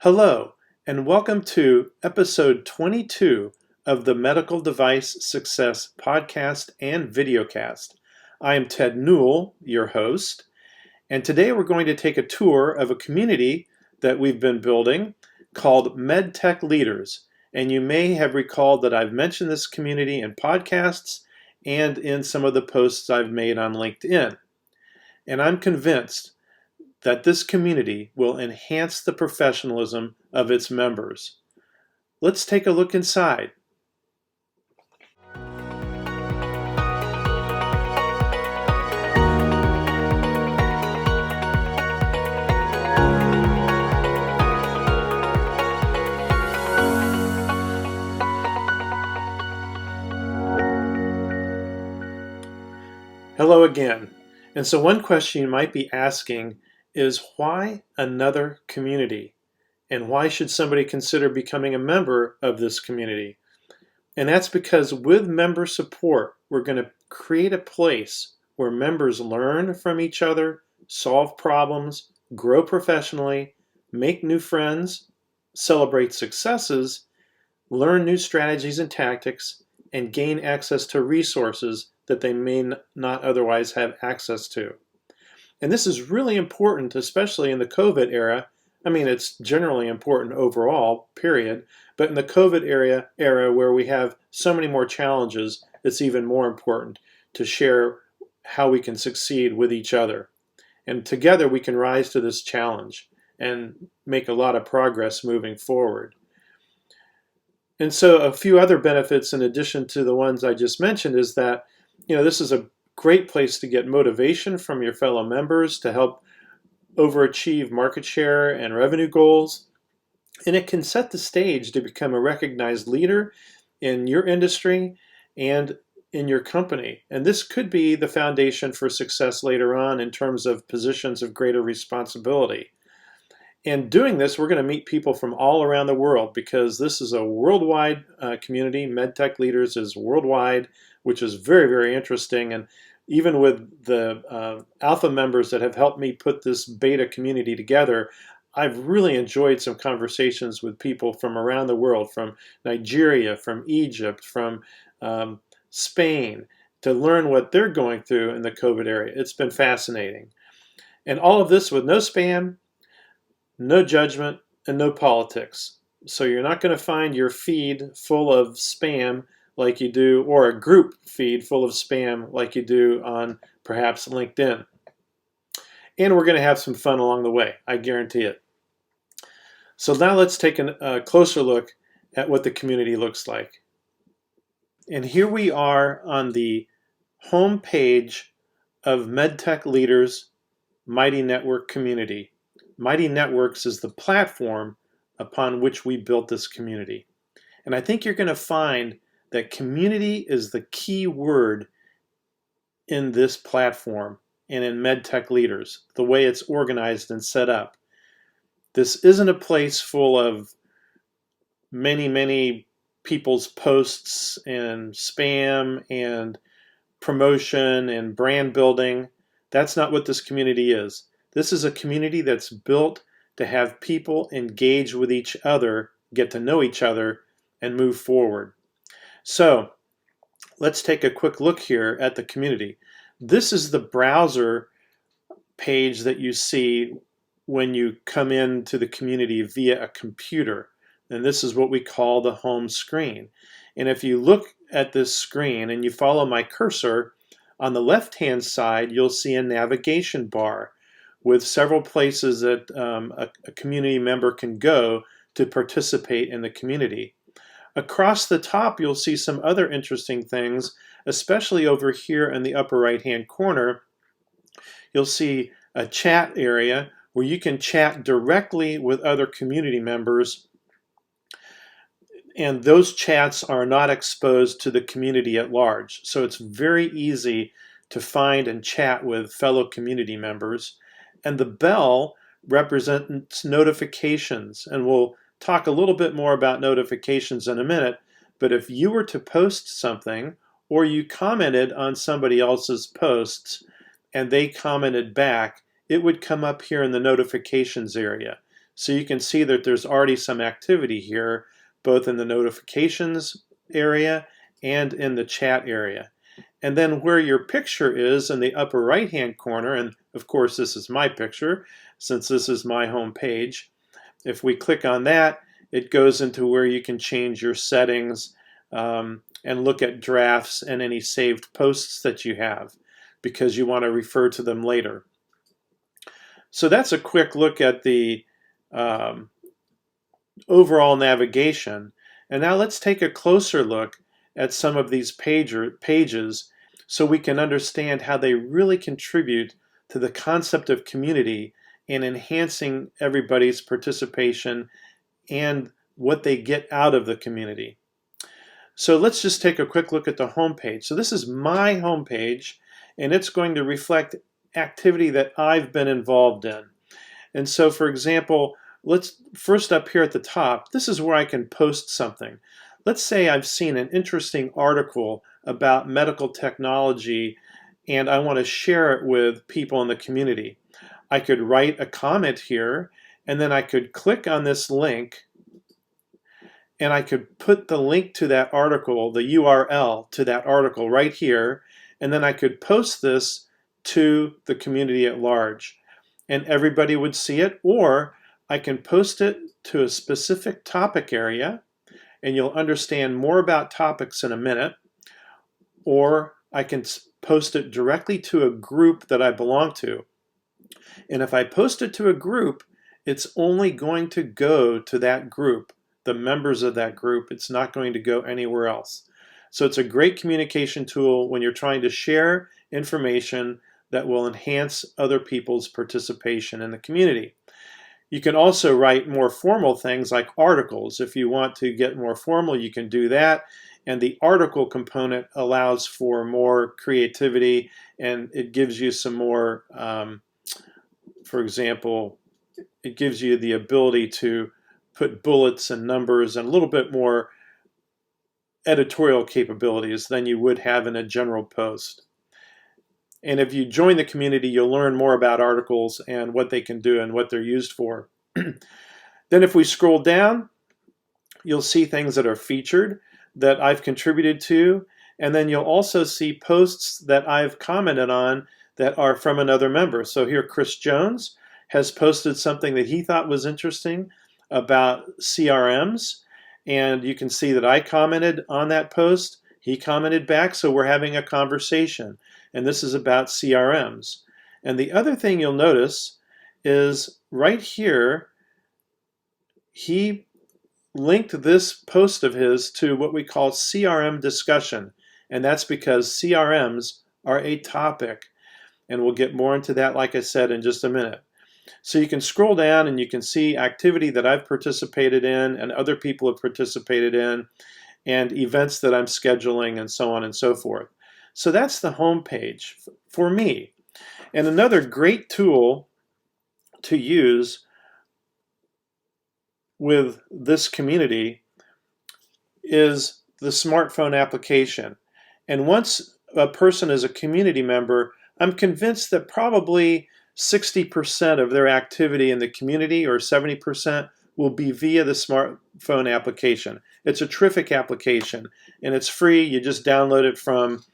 Hello, and welcome to episode 22 of the Medical Device Success podcast and videocast. I am Ted Newell, your host, and today we're going to take a tour of a community that we've been building called MedTech Leaders. And you may have recalled that I've mentioned this community in podcasts and in some of the posts I've made on LinkedIn. And I'm convinced that this community will enhance the professionalism of its members. Let's take a look inside. Hello again. And so one question you might be asking is, why another community? And why should somebody consider becoming a member of this community? And that's because with member support, we're going to create a place where members learn from each other, solve problems, grow professionally, make new friends, celebrate successes, learn new strategies and tactics, and gain access to resources that they may not otherwise have access to. And this is really important, especially in the COVID era. I mean, it's generally important overall, period. But in the COVID era where we have so many more challenges, it's even more important to share how we can succeed with each other. And together we can rise to this challenge and make a lot of progress moving forward. And so a few other benefits in addition to the ones I just mentioned is that, this is a great place to get motivation from your fellow members to help overachieve market share and revenue goals. And it can set the stage to become a recognized leader in your industry and in your company. And this could be the foundation for success later on in terms of positions of greater responsibility. And doing this, we're going to meet people from all around the world because this is a worldwide community. MedTech Leaders is worldwide, which is very, very interesting. And even with the alpha members that have helped me put this beta community together, I've really enjoyed some conversations with people from around the world, from Nigeria, from Egypt, from Spain, to learn what they're going through in the COVID area. It's been fascinating. And all of this with no spam, no judgment, and no politics. So you're not going to find your feed full of spam like you do, or a group feed full of spam like you do on perhaps LinkedIn. And we're going to have some fun along the way, I guarantee it. So now let's take a closer look at what the community looks like. And here we are on the home page of MedTech Leaders Mighty Network Community. Mighty Networks is the platform upon which we built this community. And I think you're going to find that community is the key word in this platform and in MedTech Leaders, the way it's organized and set up. This isn't a place full of many, many people's posts and spam and promotion and brand building. That's not what this community is. This is a community that's built to have people engage with each other, get to know each other, and move forward. So let's take a quick look here at the community. This is the browser page that you see when you come into the community via a computer. And this is what we call the home screen. And if you look at this screen and you follow my cursor, on the left-hand side, you'll see a navigation bar with several places that a community member can go to participate in the community. Across the top, you'll see some other interesting things, especially over here in the upper right-hand corner. You'll see a chat area where you can chat directly with other community members, and those chats are not exposed to the community at large. So it's very easy to find and chat with fellow community members. And the bell represents notifications, and we'll talk a little bit more about notifications in a minute. But if you were to post something or you commented on somebody else's posts and they commented back, it would come up here in the notifications area. So you can see that there's already some activity here, both in the notifications area and in the chat area. And then where your picture is in the upper right-hand corner, and of course this is my picture since this is my home page, if we click on that, it goes into where you can change your settings and look at drafts and any saved posts that you have because you want to refer to them later. So that's a quick look at the overall navigation. And now let's take a closer look at some of these pages so we can understand how they really contribute to the concept of community and enhancing everybody's participation and what they get out of the community. So let's just take a quick look at the home page. So this is my home page, and it's going to reflect activity that I've been involved in. And so, for example, let's first up here at the top, this is where I can post something. Let's say I've seen an interesting article about medical technology and I want to share it with people in the community. I could write a comment here and then I could click on this link and I could put the link to that article, the URL to that article right here, and then I could post this to the community at large and everybody would see it, or I can post it to a specific topic area and you'll understand more about topics in a minute, or I can post it directly to a group that I belong to. And if I post it to a group, it's only going to go to that group, the members of that group. It's not going to go anywhere else. So it's a great communication tool when you're trying to share information that will enhance other people's participation in the community. You can also write more formal things like articles. If you want to get more formal, you can do that. And the article component allows for more creativity and it gives you some more, for example, it gives you the ability to put bullets and numbers and a little bit more editorial capabilities than you would have in a general post. And if you join the community, you'll learn more about articles and what they can do and what they're used for. Then if we scroll down, you'll see things that are featured that I've contributed to. And then you'll also see posts that I've commented on that are from another member. So here, Chris Jones has posted something that he thought was interesting about CRMs. And you can see that I commented on that post. He commented back, so we're having a conversation. And this is about CRMs. And the other thing you'll notice is right here, he linked this post of his to what we call CRM discussion. And that's because CRMs are a topic. And we'll get more into that, like I said, in just a minute. So you can scroll down and you can see activity that I've participated in and other people have participated in and events that I'm scheduling and so on and so forth. So that's the home page for me. And another great tool to use with this community is the smartphone application. And once a person is a community member, I'm convinced that probably 60% of their activity in the community, or 70%, will be via the smartphone application. It's a terrific application and it's free. You just download it from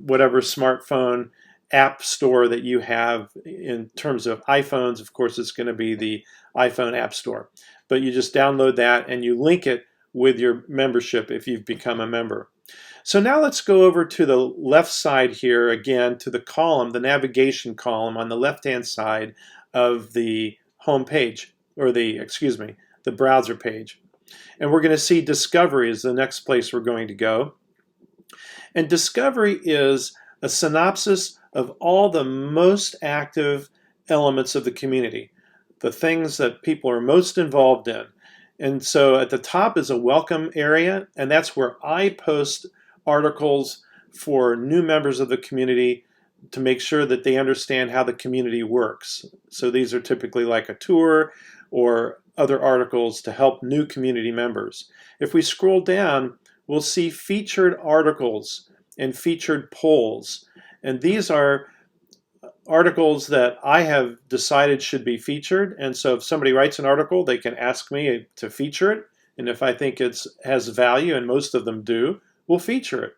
whatever smartphone app store that you have. In terms of iPhones, of course, it's going to be the iPhone App Store. But you just download that and you link it with your membership if you've become a member. So now let's go over to the left side here again to the column, the navigation column on the left-hand side of the home page, or the browser page. And we're going to see Discovery is the next place we're going to go. And Discovery is a synopsis of all the most active elements of the community, the things that people are most involved in. And so at the top is a welcome area, and that's where I post articles for new members of the community to make sure that they understand how the community works. So these are typically like a tour or other articles to help new community members. If we scroll down, we'll see featured articles and featured polls. And these are articles that I have decided should be featured. And so if somebody writes an article, they can ask me to feature it. And if I think it has value, and most of them do, we'll feature it.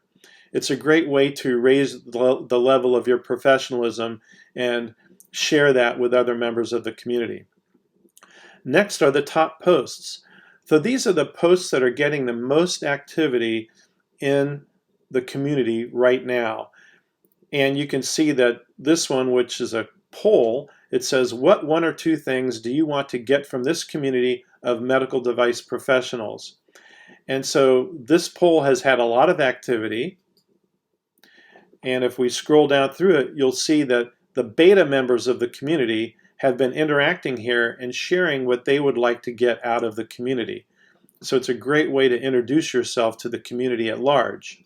It's a great way to raise the level of your professionalism and share that with other members of the community. Next are the top posts. So these are the posts that are getting the most activity in the community right now. And you can see that this one, which is a poll, it says, what one or two things do you want to get from this community of medical device professionals? And so this poll has had a lot of activity. And if we scroll down through it, you'll see that the beta members of the community have been interacting here and sharing what they would like to get out of the community. So it's a great way to introduce yourself to the community at large.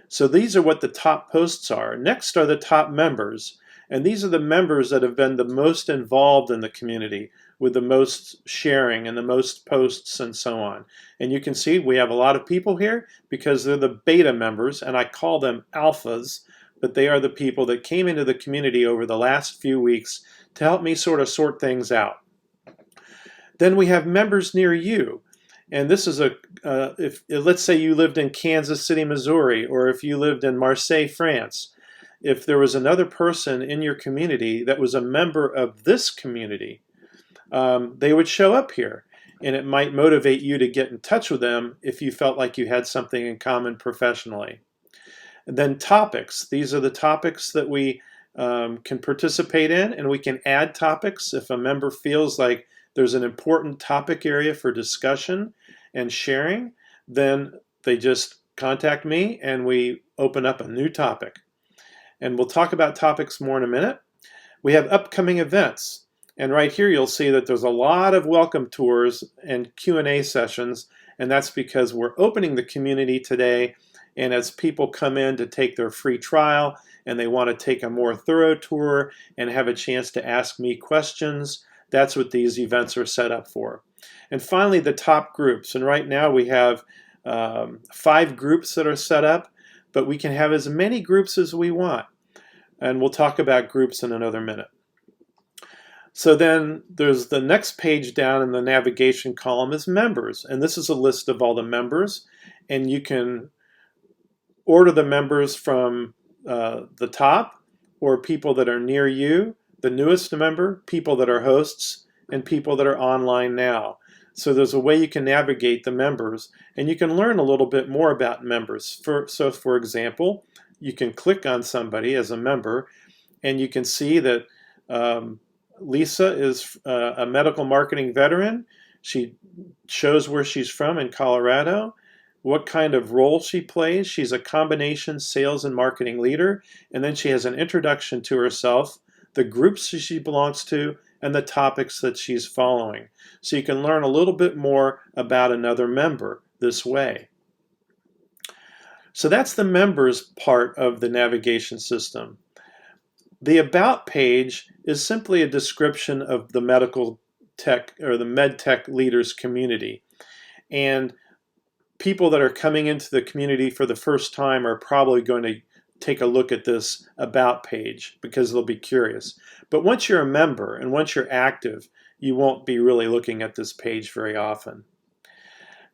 So these are what the top posts are. Next are the top members. And these are the members that have been the most involved in the community, with the most sharing and the most posts and so on. And you can see we have a lot of people here because they're the beta members, and I call them alphas, but they are the people that came into the community over the last few weeks to help me sort of sort things out. Then we have members near you. And this is if let's say you lived in Kansas City, Missouri, or if you lived in Marseille, France. If there was another person in your community that was a member of this community, they would show up here. And it might motivate you to get in touch with them if you felt like you had something in common professionally. And then topics. These are the topics that we can participate in, and we can add topics if a member feels like there's an important topic area for discussion and sharing. Then they just contact me and we open up a new topic. And we'll talk about topics more in a minute. We have upcoming events. And right here you'll see that there's a lot of welcome tours and Q&A sessions, and that's because we're opening the community today, and as people come in to take their free trial and they want to take a more thorough tour and have a chance to ask me questions, that's what these events are set up for. And finally, the top groups. And right now we have 5 groups that are set up, but we can have as many groups as we want. And we'll talk about groups in another minute. So then there's the next page down in the navigation column is members. And this is a list of all the members. And you can order the members from the top, or people that are near you, the newest member, people that are hosts, and people that are online now. So there's a way you can navigate the members, and you can learn a little bit more about members. So for example, you can click on somebody as a member, and you can see that Lisa is a medical marketing veteran. She shows where she's from in Colorado, what kind of role she plays. She's a combination sales and marketing leader, and then she has an introduction to herself, the groups she belongs to, and the topics that she's following. So you can learn a little bit more about another member this way. So that's the members part of the navigation system. The About page is simply a description of the medical tech or the MedTech Leaders community. And people that are coming into the community for the first time are probably going to take a look at this About page because they'll be curious. But once you're a member and once you're active, you won't be really looking at this page very often.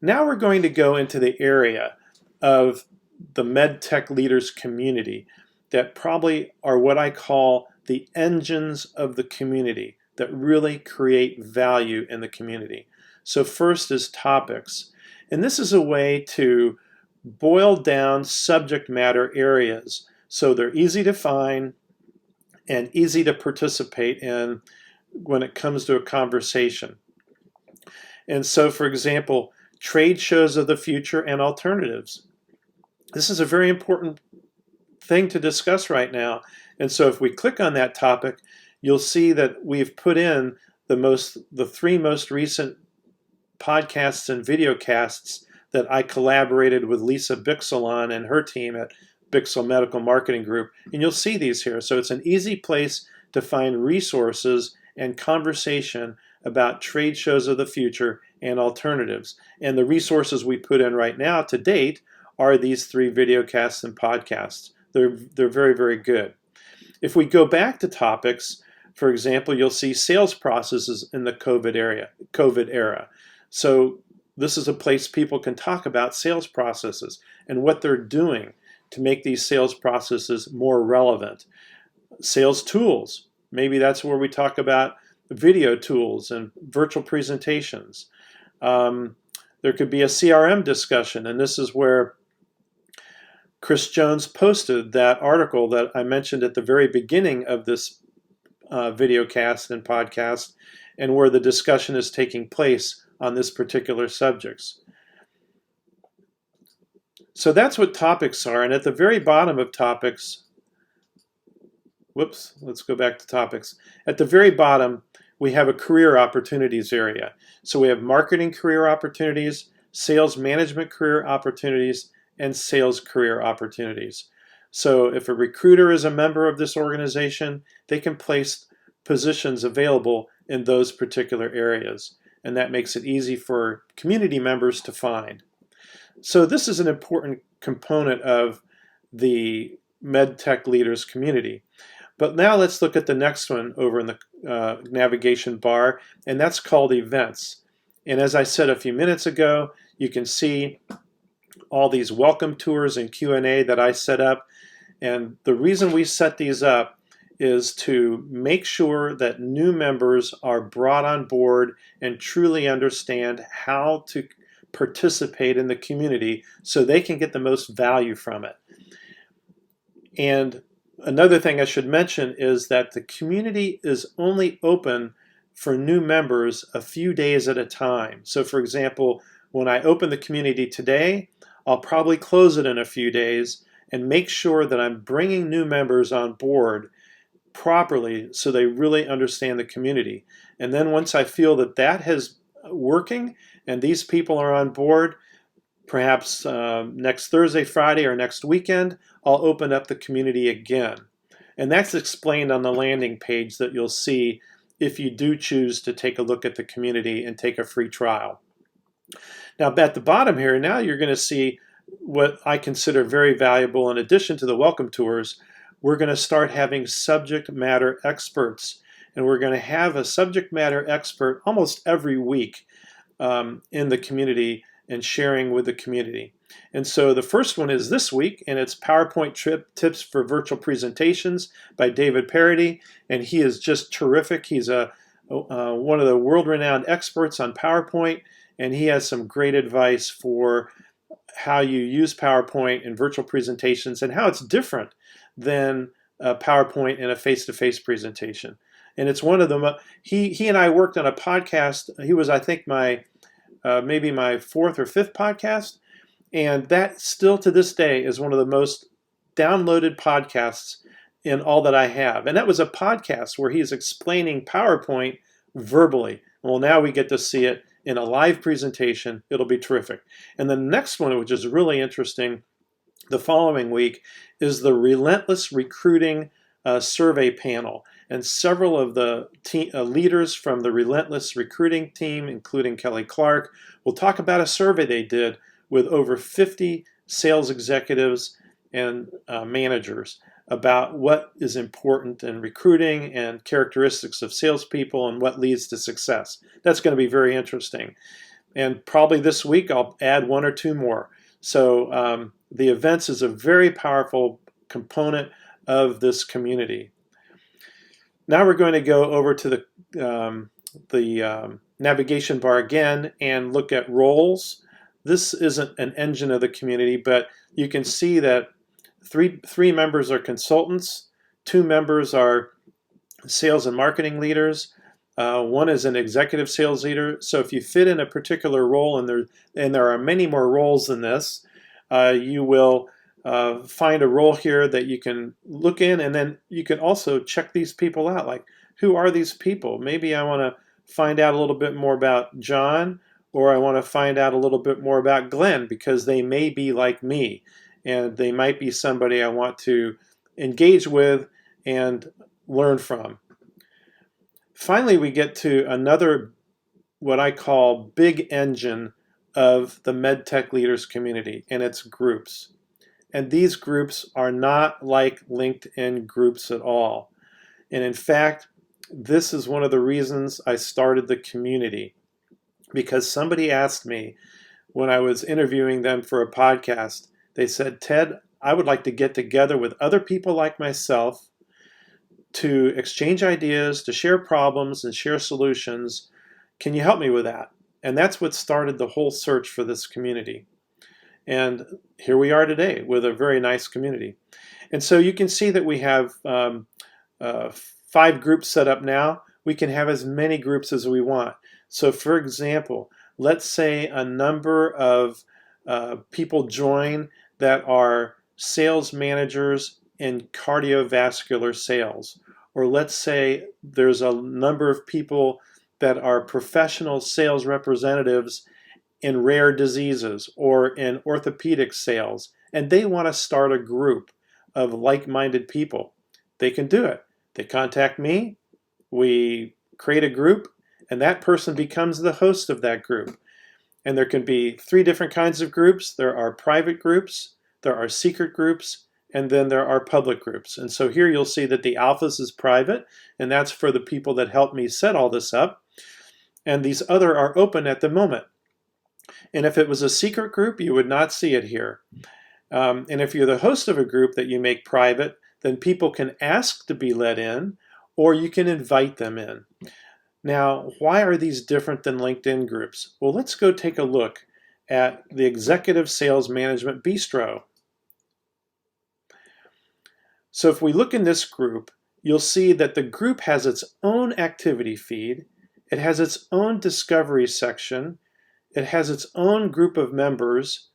Now we're going to go into the area of the MedTech Leaders community that probably are what I call the engines of the community that really create value in the community. So first is topics. And this is a way to boil down subject matter areas so they're easy to find and easy to participate in when it comes to a conversation. And so, for example, trade shows of the future and alternatives. This is a very important thing to discuss right now. And so if we click on that topic, you'll see that we've put in the 3 most recent podcasts and videocasts that I collaborated with Lisa Bixel on and her team at Bixel Medical Marketing Group. And you'll see these here. So it's an easy place to find resources and conversation about trade shows of the future and alternatives. And the resources we put in right now to date are these 3 videocasts and podcasts. They're very, very good. If we go back to topics, for example, you'll see sales processes in the COVID era. So this is a place people can talk about sales processes and what they're doing to make these sales processes more relevant. Sales tools, maybe that's where we talk about video tools and virtual presentations. There could be a CRM discussion, and this is where Chris Jones posted that article that I mentioned at the very beginning of this video cast and podcast, and where the discussion is taking place on this particular subjects. So that's what topics are, and at the very bottom of topics, let's go back to topics. At the very bottom, we have a career opportunities area. So we have marketing career opportunities, sales management career opportunities, and sales career opportunities. So if a recruiter is a member of this organization, they can place positions available in those particular areas. And that makes it easy for community members to find. So this is an important component of the MedTech Leaders community. But now let's look at the next one over in the navigation bar, and that's called events. And as I said a few minutes ago, you can see all these welcome tours and Q&A that I set up. And the reason we set these up is to make sure that new members are brought on board and truly understand how to participate in the community so they can get the most value from it. And another thing I should mention is that the community is only open for new members a few days at a time. So for example, when I open the community today, I'll probably close it in a few days and make sure that I'm bringing new members on board properly so they really understand the community. And then once I feel that that has working and these people are on board, perhaps next Thursday, Friday, or next weekend, I'll open up the community again. And that's explained on the landing page that you'll see if you do choose to take a look at the community and take a free trial. Now at the bottom here, now you're going to see what I consider very valuable. In addition to the welcome tours, we're going to start having subject matter experts. And we're going to have a subject matter expert almost every week in the community and sharing with the community. And so the first one is this week, and it's PowerPoint Tips for Virtual Presentations by David Parody, and he is just terrific. He's one of the world-renowned experts on PowerPoint, and he has some great advice for how you use PowerPoint in virtual presentations and how it's different than PowerPoint in a face-to-face presentation. And it's one of them. He and I worked on a podcast. He was, I think, maybe my fourth or fifth podcast, and that still to this day is one of the most downloaded podcasts in all that I have. And that was a podcast where he's explaining PowerPoint verbally. Well, now we get to see it in a live presentation. It'll be terrific. And the next one, which is really interesting, the following week, is the Relentless Recruiting Survey Panel. And several of the leaders from the Relentless Recruiting team, including Kelly Clark, will talk about a survey they did with over 50 sales executives and managers about what is important in recruiting and characteristics of salespeople and what leads to success. That's going to be very interesting. And probably this week I'll add one or two more. So the events is a very powerful component of this community. Now we're going to go over to the navigation bar again and look at roles. This isn't an engine of the community, but you can see that three members are consultants, 2 members are sales and marketing leaders, 1 is an executive sales leader. So if you fit in a particular role, and there are many more roles than this, you will find a role here that you can look in, and then you can also check these people out. Like, who are these people? Maybe I want to find out a little bit more about John, or I want to find out a little bit more about Glenn, because they may be like me, and they might be somebody I want to engage with and learn from. Finally, we get to another, what I call, big engine of the MedTech Leaders community, and it's groups. And these groups are not like LinkedIn groups at all. And in fact, this is one of the reasons I started the community, because somebody asked me when I was interviewing them for a podcast, they said, Ted, I would like to get together with other people like myself to exchange ideas, to share problems and share solutions. Can you help me with that? And that's what started the whole search for this community. And here we are today with a very nice community. And so you can see that we have 5 groups set up now. We can have as many groups as we want. So for example, let's say a number of people join that are sales managers in cardiovascular sales. Or let's say there's a number of people that are professional sales representatives in rare diseases or in orthopedic sales, and they want to start a group of like-minded people. They can do it. They contact me, we create a group, and that person becomes the host of that group. And there can be 3 different kinds of groups. There are private groups, there are secret groups, and then there are public groups. And so here you'll see that the alphas is private, and that's for the people that helped me set all this up. And these other are open at the moment. And if it was a secret group, you would not see it here. And if you're the host of a group that you make private, then people can ask to be let in, or you can invite them in. Now, why are these different than LinkedIn groups? Well, let's go take a look at the Executive Sales Management Bistro. So if we look in this group, you'll see that the group has its own activity feed, it has its own discovery section, it has its own group of members,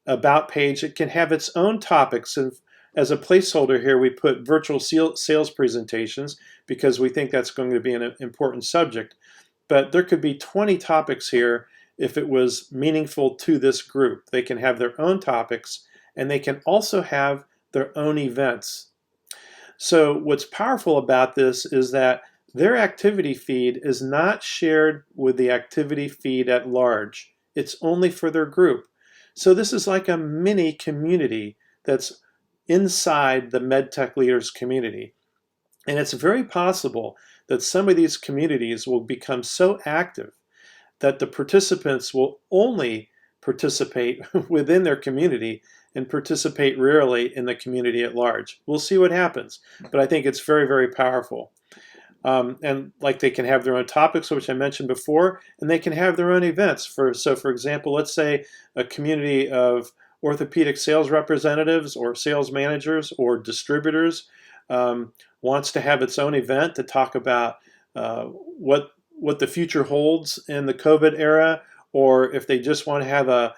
about page, it can have its own topics, and as a placeholder here we put virtual sales presentations because we think that's going to be an important subject. But there could be 20 topics here if it was meaningful to this group. They can have their own topics and they can also have their own events. So what's powerful about this is that their activity feed is not shared with the activity feed at large. It's only for their group. So this is like a mini community that's inside the MedTech Leaders community. And it's very possible that some of these communities will become so active that the participants will only participate within their community and participate rarely in the community at large. We'll see what happens, but I think it's very, very powerful. And like they can have their own topics, which I mentioned before, and they can have their own events. So for example, let's say a community of orthopedic sales representatives or sales managers or distributors wants to have its own event to talk about what the future holds in the COVID era, or if they just want to have a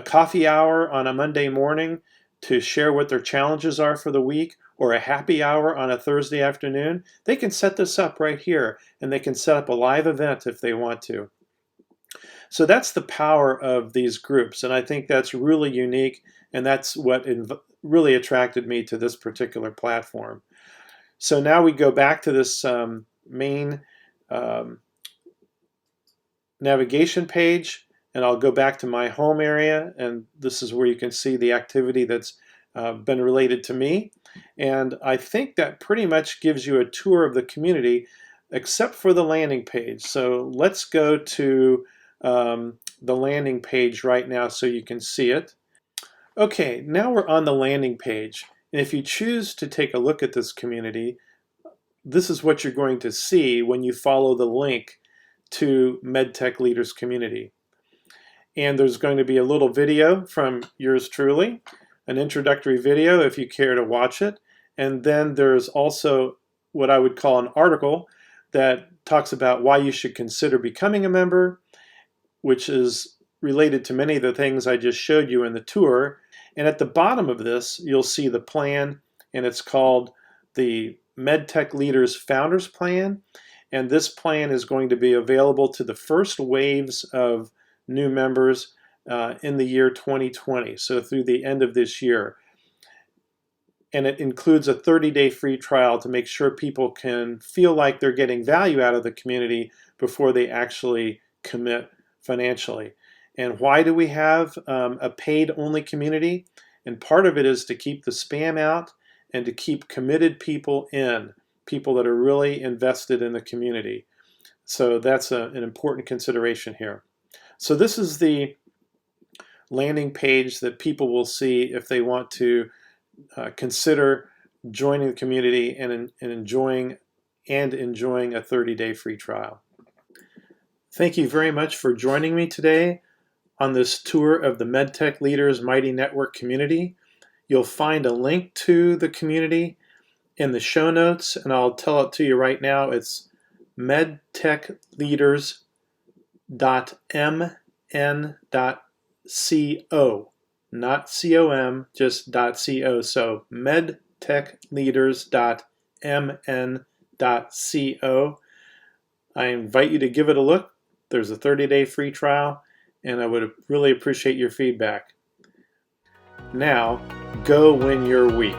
coffee hour on a Monday morning to share what their challenges are for the week, or a happy hour on a Thursday afternoon, they can set this up right here, and they can set up a live event if they want to. So that's the power of these groups, and I think that's really unique, and that's what really attracted me to this particular platform. So now we go back to this main navigation page, and I'll go back to my home area, and this is where you can see the activity that's been related to me. And I think that pretty much gives you a tour of the community, except for the landing page. So let's go to the landing page right now so you can see it. Okay, now we're on the landing page. And if you choose to take a look at this community, this is what you're going to see when you follow the link to MedTech Leaders Community. And there's going to be a little video from yours truly, an introductory video if you care to watch it. And then there's also what I would call an article that talks about why you should consider becoming a member, which is related to many of the things I just showed you in the tour. And at the bottom of this, you'll see the plan, and it's called the MedTech Leaders Founders Plan. And this plan is going to be available to the first waves of new members in the year 2020, so through the end of this year. And it includes a 30-day free trial to make sure people can feel like they're getting value out of the community before they actually commit financially. And why do we have a paid-only community? And part of it is to keep the spam out and to keep committed people in, people that are really invested in the community. So that's an important consideration here. So this is the landing page that people will see if they want to consider joining the community and enjoying a 30-day free trial. Thank you very much for joining me today on this tour of the MedTech Leaders Mighty Network community. You'll find a link to the community in the show notes, and I'll tell it to you right now. It's medtechleaders.mn.co, not com, just .co. So medtechleaders.mn.co. I invite you to give it a look. There's a 30-day free trial, and I would really appreciate your feedback. Now, go win your week.